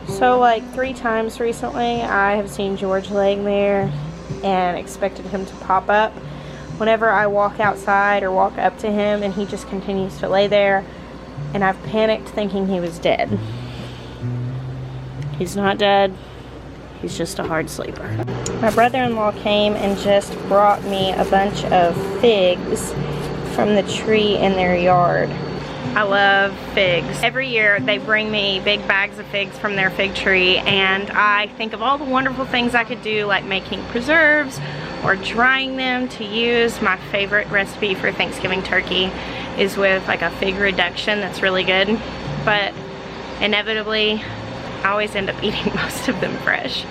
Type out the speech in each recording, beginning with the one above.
So like 3 times recently I have seen George laying there and expected him to pop up. Whenever I walk outside or walk up to him and he just continues to lay there, and I've panicked thinking he was dead. He's not dead, he's just a hard sleeper. My brother-in-law came and just brought me a bunch of figs from the tree in their yard. I love figs. Every year they bring me big bags of figs from their fig tree, and I think of all the wonderful things I could do, like making preserves or drying them to use. My favorite recipe for Thanksgiving turkey is with like a fig reduction that's really good, but inevitably I always end up eating most of them fresh.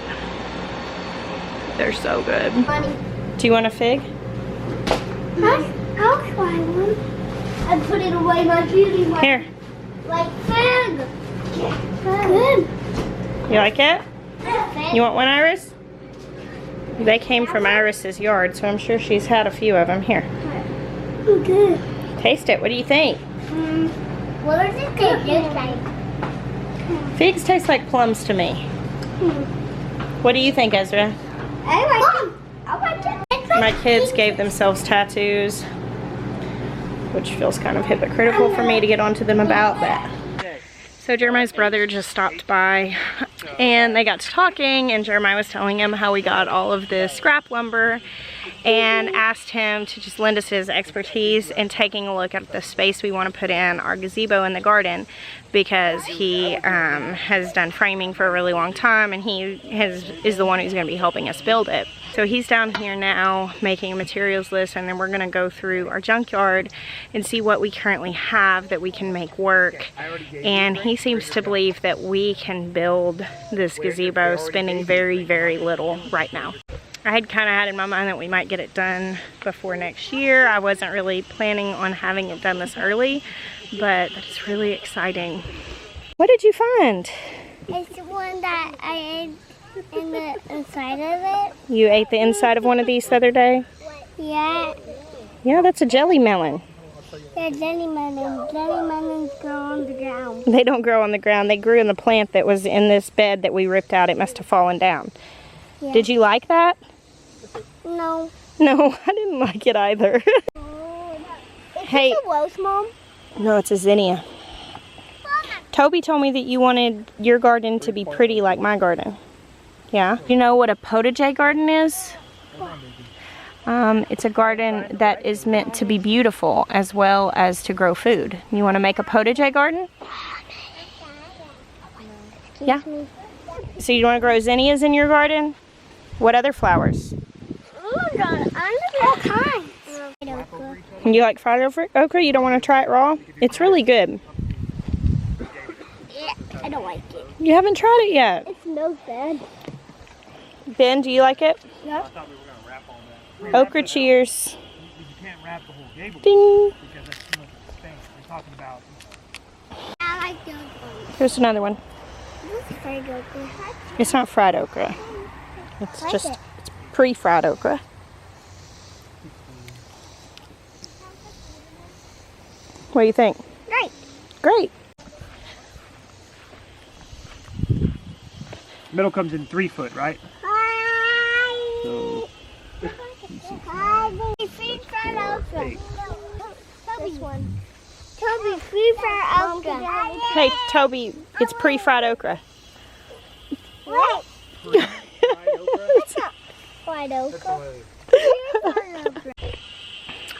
They're so good. Do you want a fig? I'll try one. And put it away my beauty one. Here. Like fig. Good. You like it? Fig. You want one, Iris? They came from Iris's yard, so I'm sure she's had a few of them. Here. Good. Taste it. What do you think? What does it taste like? Figs taste like plums to me. What do you think, Ezra? I like it. I like it. My kids gave themselves tattoos, which feels kind of hypocritical for me to get onto them about that. So Jeremiah's brother just stopped by and they got to talking, and Jeremiah was telling him how we got all of this scrap lumber and asked him to just lend us his expertise in taking a look at the space we want to put in our gazebo in the garden, because he has done framing for a really long time, and he is the one who's going to be helping us build it. So he's down here now making a materials list, and then we're going to go through our junkyard and see what we currently have that we can make work. And he seems to believe that we can build this gazebo spending very, very little right now. I had kind of had in my mind that we might get it done before next year. I wasn't really planning on having it done this early, but it's really exciting. What did you find? It's the one that I ate in the inside of it. You ate the inside of one of these the other day? Yeah. Yeah, that's a jelly melon. They're jelly melons. Jelly melons grow on the ground. They don't grow on the ground. They grew in the plant that was in this bed that we ripped out. It must have fallen down. Yeah. Did you like that? No. No, I didn't like it either. Hey. Is this a rose, Mom? No, it's a zinnia. Toby told me that you wanted your garden to be pretty like my garden. Yeah? You know what a potager garden is? It's a garden that is meant to be beautiful as well as to grow food. You want to make a potager garden? Yeah? So you want to grow zinnias in your garden? What other flowers? All kinds. You like fried okra? You don't want to try it raw? It's really good. Yeah, I don't like it. You haven't tried it yet. It smells bad. Ben, do you like it? Yeah. Okra cheers. You can't wrap the whole gable Ding. because that's too much of a thing. We're talking about. I like those ones. Here's another one. This is fried okra. It's not fried okra. It's just it's pre-fried okra. What do you think? Great. Great. Middle comes in 3 foot, right? Hi. So, Hi. Free fried okra. This one. Toby, free fried okra. Hey, Toby, it's pre-fried okra. What? It's not fried okra. Free-fried okra.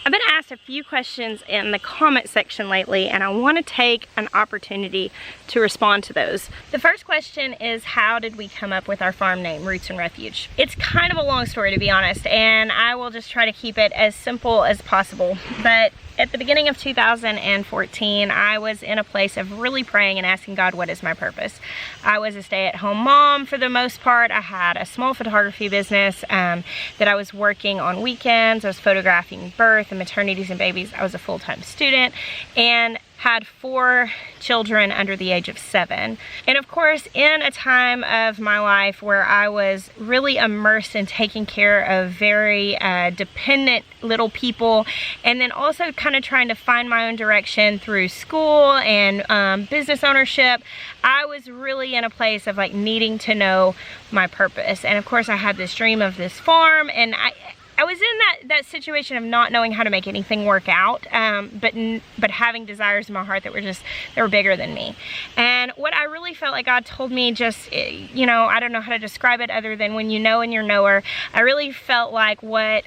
I've been asked a few questions in the comment section lately, and I want to take an opportunity to respond to those. The first question is, how did we come up with our farm name, Roots and Refuge? It's kind of a long story, to be honest, and I will just try to keep it as simple as possible. But at the beginning of 2014, I was in a place of really praying and asking God, what is my purpose? I was a stay-at-home mom for the most part. I had a small photography business that I was working on weekends. I was photographing birth and maternities and babies. I was a full-time student, and had 4 children under the age of 7. And of course, in a time of my life where I was really immersed in taking care of very dependent little people, and then also kind of trying to find my own direction through school and business ownership, I was really in a place of like needing to know my purpose. And of course, I had this dream of this farm, and I was in that situation of not knowing how to make anything work out, but having desires in my heart that were bigger than me. And what I really felt like God told me, just, you know, I don't know how to describe it other than when you know and you're knower. I really felt like what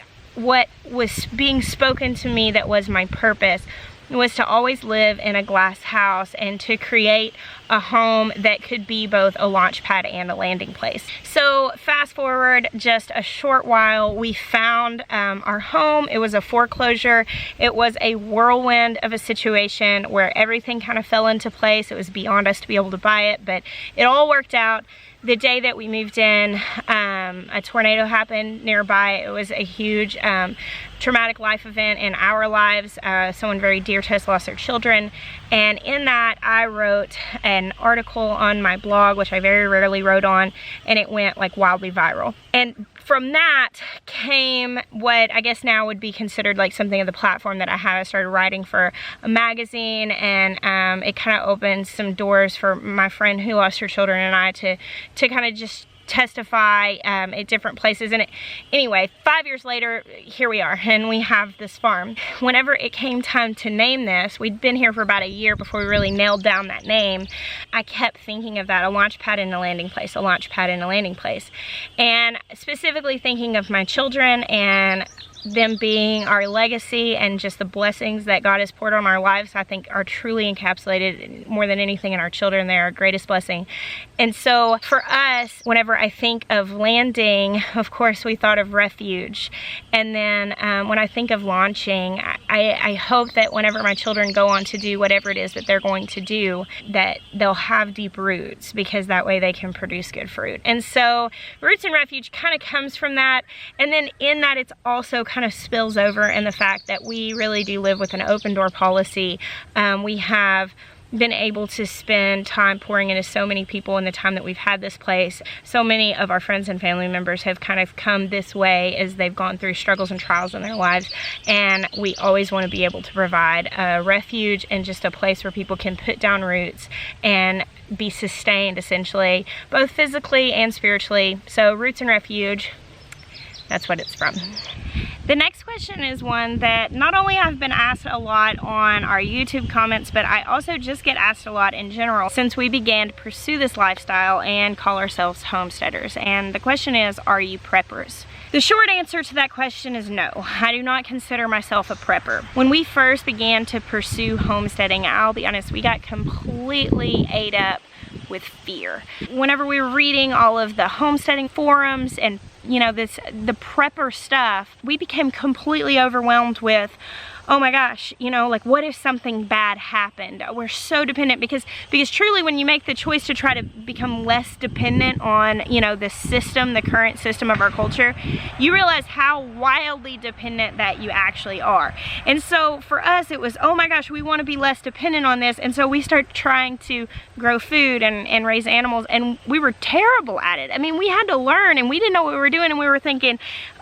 was being spoken to me that was my purpose was to always live in a glass house and to create a home that could be both a launch pad and a landing place. So fast forward just a short while, we found our home. It was a foreclosure. It was a whirlwind of a situation where everything kind of fell into place. It was beyond us to be able to buy it, but it all worked out. The day that we moved in, a tornado happened nearby. It was a huge traumatic life event in our lives. Someone very dear to us lost their children. And in that, I wrote an article on my blog, which I very rarely wrote on, and it went like wildly viral. And from that came what I guess now would be considered like something of the platform that I have. I started writing for a magazine, and it kind of opened some doors for my friend who lost her children and I to kind of just testify at different places. And anyway, 5 years later, here we are, and we have this farm. Whenever it came time to name this, we'd been here for about a year before we really nailed down that name. I kept thinking of that, a launch pad and a landing place, a launch pad and a landing place. And specifically thinking of my children and them being our legacy and just the blessings that God has poured on our lives, I think are truly encapsulated more than anything in our children. They're our greatest blessing. And so for us, whenever I think of landing, of course we thought of Refuge. And then when I think of launching, I hope that whenever my children go on to do whatever it is that they're going to do, that they'll have deep roots, because that way they can produce good fruit. And so Roots and Refuge kind of comes from that. And then in that, it's also kind of spills over in the fact that we really do live with an open door policy. We have been able to spend time pouring into so many people in the time that we've had this place. So many of our friends and family members have kind of come this way as they've gone through struggles and trials in their lives, and we always want to be able to provide a refuge and just a place where people can put down roots and be sustained, essentially, both physically and spiritually. So Roots and Refuge, that's what it's from. The next question is one that not only I've been asked a lot on our YouTube comments, but I also just get asked a lot in general since we began to pursue this lifestyle and call ourselves homesteaders. And the question is, are you preppers? The short answer to that question is no. I do not consider myself a prepper. When we first began to pursue homesteading, I'll be honest, we got completely ate up with fear. Whenever we were reading all of the homesteading forums and the prepper stuff, we became completely overwhelmed with, oh my gosh, like what if something bad happened? We're so dependent because truly when you make the choice to try to become less dependent on, the system, the current system of our culture, you realize how wildly dependent that you actually are. And so for us, it was, oh my gosh, we want to be less dependent on this. And so we started trying to grow food and raise animals, and we were terrible at it. I mean, we had to learn, and we didn't know what we were doing, and we were thinking,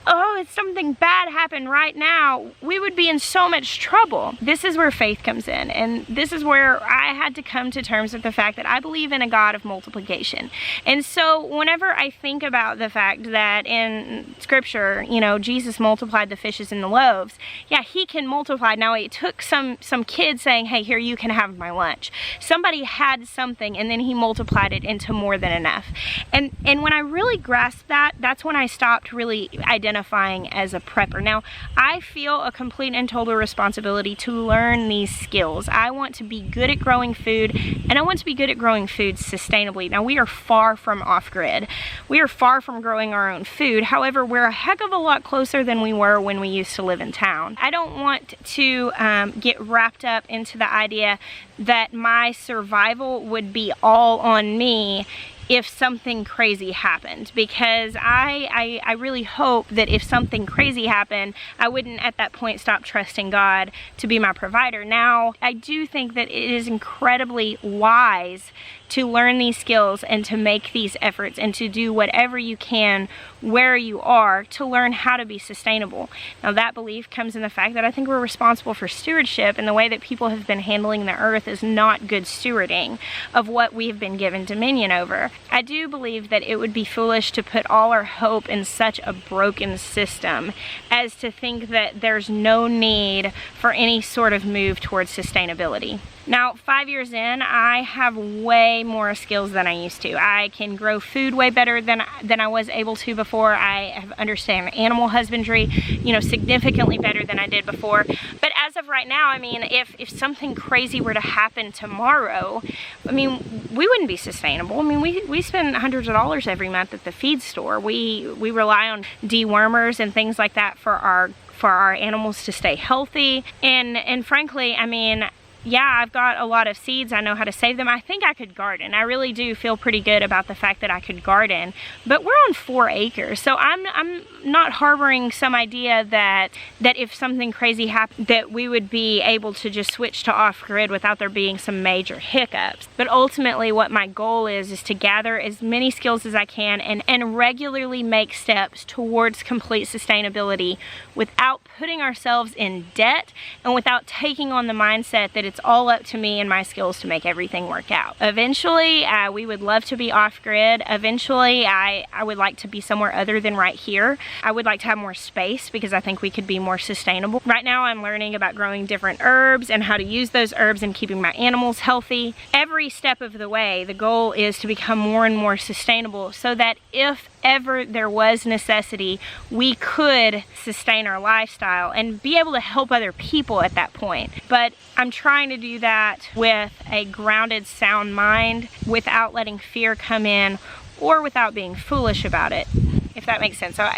oh, if something bad happened right now, we would be in so much trouble. This is where faith comes in, and this is where I had to come to terms with the fact that I believe in a God of multiplication. And so whenever I think about the fact that in scripture, Jesus multiplied the fishes and the loaves, yeah, he can multiply. Now it took some kids saying, hey, here, you can have my lunch. Somebody had something, and then he multiplied it into more than enough. And when I really grasped that, that's when I stopped really identifying as a prepper. Now, I feel a complete and total responsibility to learn these skills. I want to be good at growing food, and I want to be good at growing food sustainably. Now, we are far from off-grid. We are far from growing our own food. However, we're a heck of a lot closer than we were when we used to live in town. I don't want to get wrapped up into the idea that my survival would be all on me if something crazy happened, because I really hope that if something crazy happened, I wouldn't at that point stop trusting God to be my provider. Now, I do think that it is incredibly wise to learn these skills and to make these efforts and to do whatever you can where you are to learn how to be sustainable. Now, that belief comes in the fact that I think we're responsible for stewardship, and the way that people have been handling the earth is not good stewarding of what we have been given dominion over. I do believe that it would be foolish to put all our hope in such a broken system as to think that there's no need for any sort of move towards sustainability. Now, 5 years in, I have way more skills than I used to. I can grow food way better than I was able to before. I have understand animal husbandry, you know, significantly better than I did before. But as of right now, I mean, if something crazy were to happen tomorrow, I mean, we wouldn't be sustainable. I mean, we spend hundreds of dollars every month at the feed store. We rely on dewormers and things like that for our animals to stay healthy. And frankly, I mean, yeah, I've got a lot of seeds. I know how to save them. I think I could garden. I really do feel pretty good about the fact that I could garden. But we're on 4 acres, so I'm not harboring some idea that if something crazy happened, that we would be able to just switch to off-grid without there being some major hiccups. But ultimately, what my goal is to gather as many skills as I can and regularly make steps towards complete sustainability without putting ourselves in debt and without taking on the mindset that it's all up to me and my skills to make everything work out. Eventually, we would love to be off-grid. Eventually, I would like to be somewhere other than right here. I would like to have more space because I think we could be more sustainable. Right now, I'm learning about growing different herbs and how to use those herbs and keeping my animals healthy. Every step of the way, the goal is to become more and more sustainable so that if ever there was necessity, we could sustain our lifestyle and be able to help other people at that point. But I'm trying to do that with a grounded, sound mind without letting fear come in or without being foolish about it, if that makes sense. So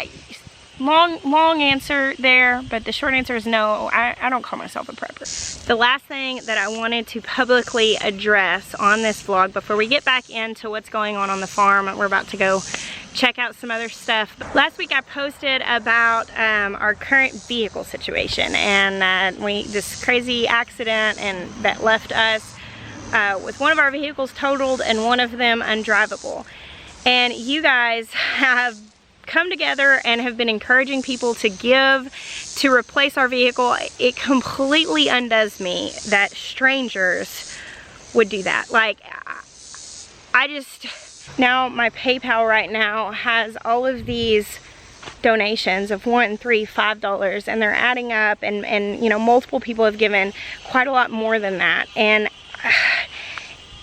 long answer there, but the short answer is no, I don't call myself a prepper. The last thing that I wanted to publicly address on this vlog before we get back into what's going on the farm, we're about to go check out some other stuff. Last week I posted about our current vehicle situation and this crazy accident and that left us with one of our vehicles totaled and one of them undrivable. And you guys have come together and have been encouraging people to give to replace our vehicle. It completely undoes me that strangers would do that. Like, now my PayPal right now has all of these donations of $1, $3, $5, and they're adding up, and you know, multiple people have given quite a lot more than that, and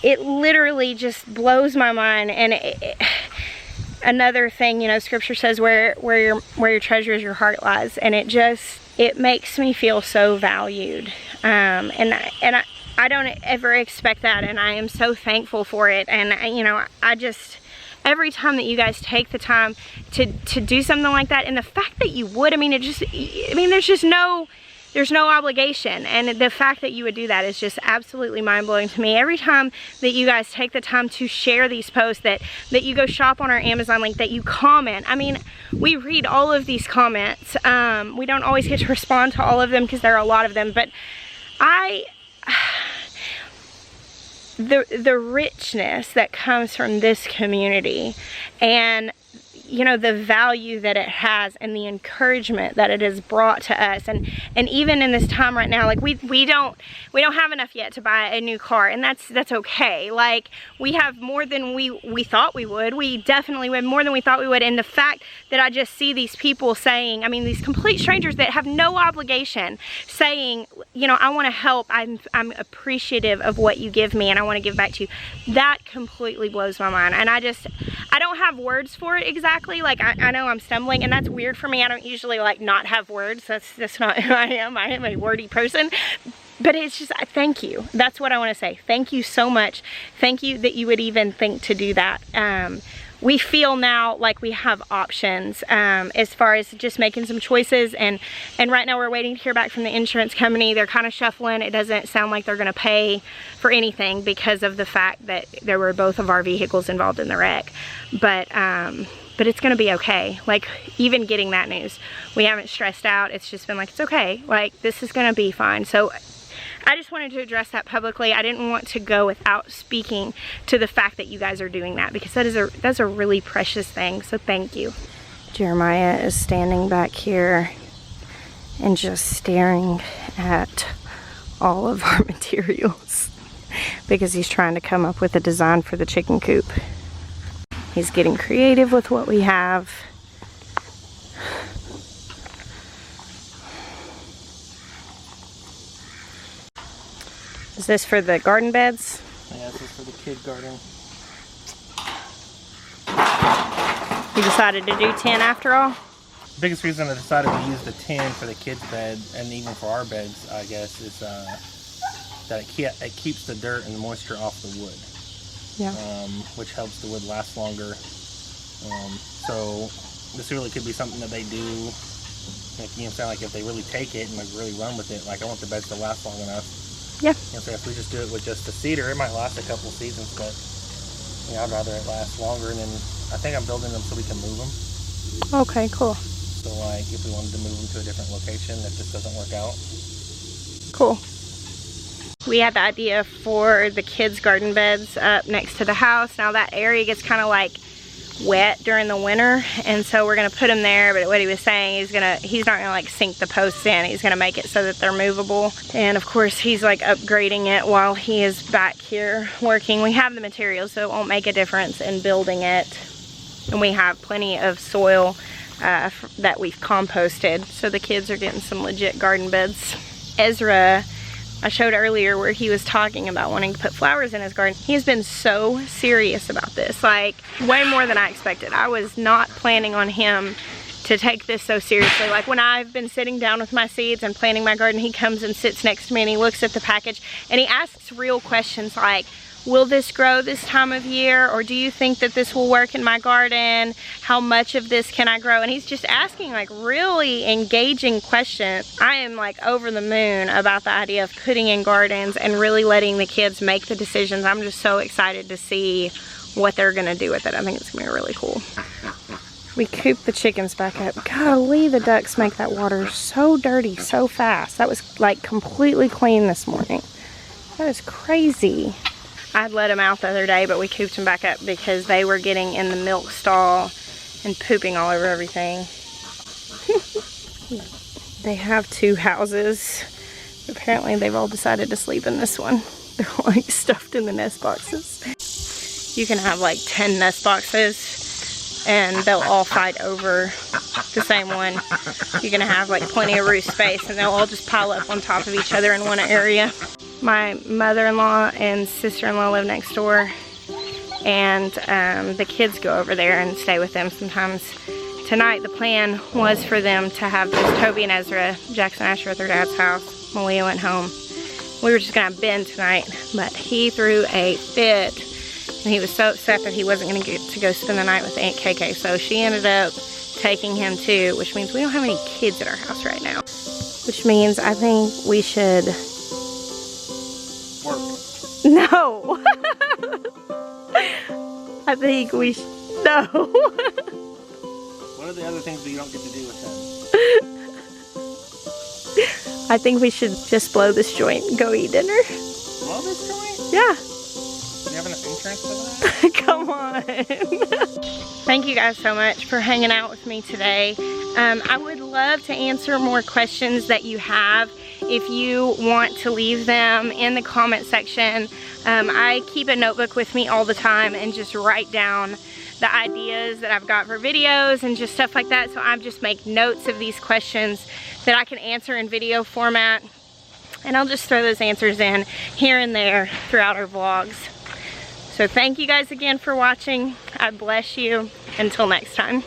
it literally just blows my mind. And another thing, you know, scripture says where your treasure is, your heart lies, and it makes me feel so valued, and I don't ever expect that, and I am so thankful for it. And you know, every time that you guys take the time to do something like that, and the fact that you would, I mean, there's no obligation, and the fact that you would do that is just absolutely mind-blowing to me. Every time that you guys take the time to share these posts, that you go shop on our Amazon link, that you comment. I mean, we read all of these comments. We don't always get to respond to all of them because there are a lot of them, but the richness that comes from this community, and you know, the value that it has and the encouragement that it has brought to us, and even in this time right now, like we don't have enough yet to buy a new car, and that's okay. Like, we have more than we thought we would. We definitely would, more than we thought we would. And the fact that I just see these people saying, I mean, these complete strangers that have no obligation, saying, you know, I want to help, I'm appreciative of what you give me and I want to give back to you, that completely blows my mind. And I don't have words for it exactly. Like, I know I'm stumbling, and that's weird for me. I don't usually like not have words. That's not who I am. I am a wordy person. But it's just, thank you. That's what I want to say. Thank you so much. Thank you that you would even think to do that. we feel now like we have options as far as just making some choices, and right now we're waiting to hear back from the insurance company. They're kind of shuffling. It doesn't sound like they're going to pay for anything because of the fact that there were both of our vehicles involved in the wreck, but it's going to be okay. Like, even getting that news, we haven't stressed out. It's just been like, it's okay, like this is going to be fine. So I just wanted to address that publicly. I didn't want to go without speaking to the fact that you guys are doing that, because that's a really precious thing. So thank you. Jeremiah is standing back here and just staring at all of our materials because he's trying to come up with a design for the chicken coop. He's getting creative with what we have. Is this for the garden beds? Yeah, this is for the kid garden. You decided to do 10 after all? The biggest reason I decided to use the 10 for the kids' bed, and even for our beds, I guess, is that it keeps the dirt and the moisture off the wood. Yeah. Which helps the wood last longer. So this really could be something that they do. Like, you know, sound like if they really take it and like really run with it. Like, I want the beds to last long enough. Yeah. You know, so if we just do it with just the cedar, it might last a couple seasons, but you know, I'd rather it last longer. And then I think I'm building them so we can move them. Okay, cool. So like, if we wanted to move them to a different location, if this doesn't work out. Cool. We had the idea for the kids' garden beds up next to the house. Now that area gets kind of like wet during the winter, and so we're gonna put them there. But what he was saying, he's not gonna like sink the posts in. He's gonna make it so that they're movable. And of course, he's like upgrading it while he is back here working. We have the materials, so it won't make a difference in building it. And we have plenty of soil that we've composted, so the kids are getting some legit garden beds. Ezra, I showed earlier where he was talking about wanting to put flowers in his garden. He's been so serious about this, like way more than I expected. I was not planning on him to take this so seriously. Like, when I've been sitting down with my seeds and planting my garden, he comes and sits next to me and he looks at the package and he asks real questions like, will this grow this time of year? Or do you think that this will work in my garden? How much of this can I grow? And he's just asking like really engaging questions. I am like over the moon about the idea of putting in gardens and really letting the kids make the decisions. I'm just so excited to see what they're gonna do with it. I think it's gonna be really cool. We cooped the chickens back up. Golly, the ducks make that water so dirty so fast. That was like completely clean this morning. That is crazy. I'd let them out the other day, but we cooped them back up because they were getting in the milk stall and pooping all over everything. They have 2 houses. Apparently they've all decided to sleep in this one. They're like stuffed in the nest boxes. You can have like 10 nest boxes and they'll all fight over the same one. You're gonna have like plenty of roost space and they'll all just pile up on top of each other in one area. My mother-in-law and sister-in-law live next door, and the kids go over there and stay with them sometimes. Tonight the plan was for them to have just Toby and Ezra, Jackson and Asher at their dad's house. Malia went home. We were just gonna have Ben tonight, but he threw a fit and he was so upset that he wasn't gonna get to go spend the night with Aunt KK. So she ended up taking him too, which means we don't have any kids at our house right now. Which means I think we should No. I think we should. No. What are the other things that you don't get to do with them? I think we should just blow this joint and go eat dinner. Blow this joint? Yeah. Do you have enough insurance for that? Come on. Thank you guys so much for hanging out with me today. I would love to answer more questions that you have. If you want to leave them in the comment section, I keep a notebook with me all the time and just write down the ideas that I've got for videos and just stuff like that. So I just make notes of these questions that I can answer in video format, and I'll just throw those answers in here and there throughout our vlogs. So thank you guys again for watching. I bless you. Until next time.